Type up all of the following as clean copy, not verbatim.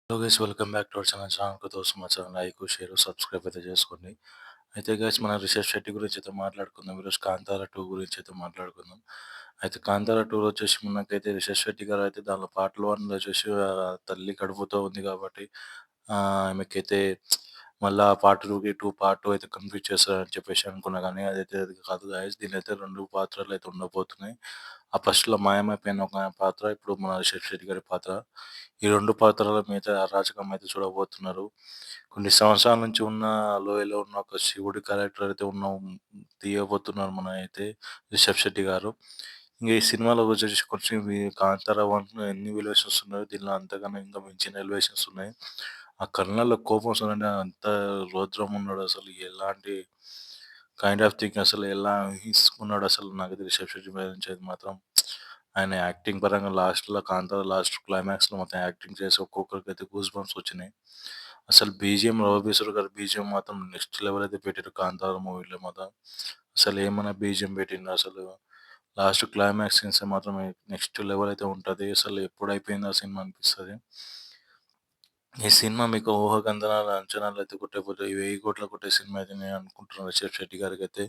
Hello guys, welcome back to our channel. కోసం మా channel like, share, subscribe అయితే చేసుకోండి. అయితే గైస్, మన రిషబ్ శెట్టి గురించి అయితే మాట్లాడుకుందాం. ఈరోజు 'కాంతార 2' గురించి అయితే మాట్లాడుకుందాం. అయితే 'కాంతార 2' వచ్చేసి మనకైతే రిషబ్ శెట్టి గారు అయితే దానిలో పార్ట్ 1 వచ్చేసి తల్లి కడుపుతో ఉంది కాబట్టి ఆమెకైతే మళ్ళా పార్ట్ 2 అయితే కంప్లీట్ చేస్తారని చెప్పేసి అనుకున్నా, కానీ అదైతే అది కాదు గైస్. దీనిలో అయితే 2 పాత్రలు అయితే ఉండబోతున్నాయి. ఆ ఫస్ట్‌లో మాయమైపోయిన ఒక పాత్ర, ఇప్పుడు మన రిషబ్ శెట్టి గారి పాత్ర. ఈ 2 పాత్రల మీద అరాచకం అయితే చూడబోతున్నారు. కొన్ని సంవత్సరాల నుంచి ఉన్న లోయలో ఉన్న ఒక శివుడి క్యారెక్టర్ అయితే తీయబోతున్నారు మన అయితే రిషబ్ శెట్టి గారు. ఇంక ఈ సినిమాలో వచ్చేసి కొంచెం 'కాంతార 1' ఎన్ని ఎలివేషన్స్ ఉన్నాయో, దీనిలో అంతకన్నా ఇంకా మించిన ఎలివేషన్స్ ఉన్నాయి. ఆ కళ్ళల్లో కోపం వస్తుందంటే అంత రౌద్రం ఉన్నాడు అసలు. ఎలాంటి కైండ్ ఆఫ్ థింగ్ అసలు ఎలా ఊహించుకున్నాడో అసలు, నాకైతే రిషబ్ శెట్టి మీద నుంచి అయితే మాత్రం ఆయన యాక్టింగ్ పరంగా లాస్ట్‌లో 'కాంతార' లాస్ట్ క్లైమాక్స్‌లో మొత్తం యాక్టింగ్ చేసి ఒక్కొక్కరికైతే గూస్ బంప్స్ వచ్చినాయి. అసలు బీజీఎం 'రవిబీసర్' గారి బీజీఎం మాత్రం నెక్స్ట్ లెవెల్ అయితే పెట్టారు 'కాంతార' మూవీలో మాత్రం. అసలు ఏమన్నా బీజీఎం పెట్టిండు అసలు. లాస్ట్ క్లైమాక్స్ సీన్స్ మాత్రం నెక్స్ట్ లెవెల్ అయితే ఉంటది. అసలు ఎప్పుడైపోయిందా సినిమా అనిపిస్తది. ఈ సినిమా మీకు ఊహాగానాలు, అంచనాలైతే కొట్టకపోతే 1000,00,00,000 కొట్టే సినిమా అయితే నేను అనుకుంటున్నాను రిషబ్ శెట్టి గారికైతే.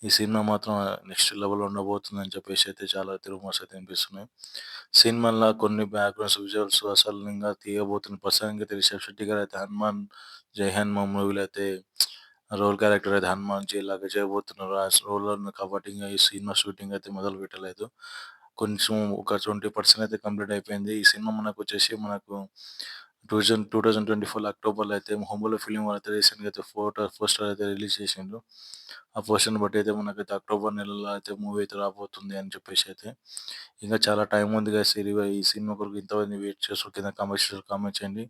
ఈ సినిమా మాత్రం నెక్స్ట్ లెవెల్‌లో ఉండబోతుందని చెప్పేసి అయితే చాలా రూమర్స్ అయితే వినిపిస్తున్నాయి. సినిమాలో కొన్ని బ్యాక్‌గ్రౌండ్స్, విజువల్స్ అసలు ఇంగా తీయబోతున్న ప్రస్తుతానికైతే రిషబ్ శెట్టి గారైతే 'హనుమాన్', 'జై హనుమాన్' మూవీలో అయితే రోల్ క్యారెక్టర్ అయితే హనుమాన్‌జీ లాగా చేయబోతున్నారు. ఆ రోల్‌లో కాబట్టి ఇంగా ఈ సినిమా షూటింగ్ అయితే మొదలు పెట్టలేదు. కొంచెం ఒక 20% అయితే కంప్లీట్ అయిపోయింది. ఈ సినిమా మనకు 2024 అక్టోబర్‌లో అయితే 'బాహుబలి' ఫిల్మ్ అయితే రీసెంట్‌గా అయితే పోస్టర్ అయితే రిలీజ్ చేసిండ్రు. ఆ పోస్టర్‌ని బట్టి అయితే మనకైతే అక్టోబర్ నెలలో అయితే మూవీ అయితే రాబోతుంది అని చెప్పేసి అయితే. ఇంకా చాలా టైం ఉంది గైస్. ఈ సినిమా కొరకు ఇంతమంది వెయిట్ చేస్తూ కింద కామెంట్ చేయండి.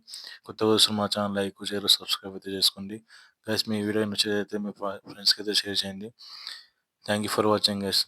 కొత్తగా చూస్తున్న మా ఛానల్ లైక్, షేర్, సబ్స్క్రైబ్ అయితే చేసుకోండి. గైస్, మీ వీడియో నచ్చినట్లయితే మీ ఫ్రెండ్స్‌కి అయితే షేర్ చేయండి. Thank you for watching guys.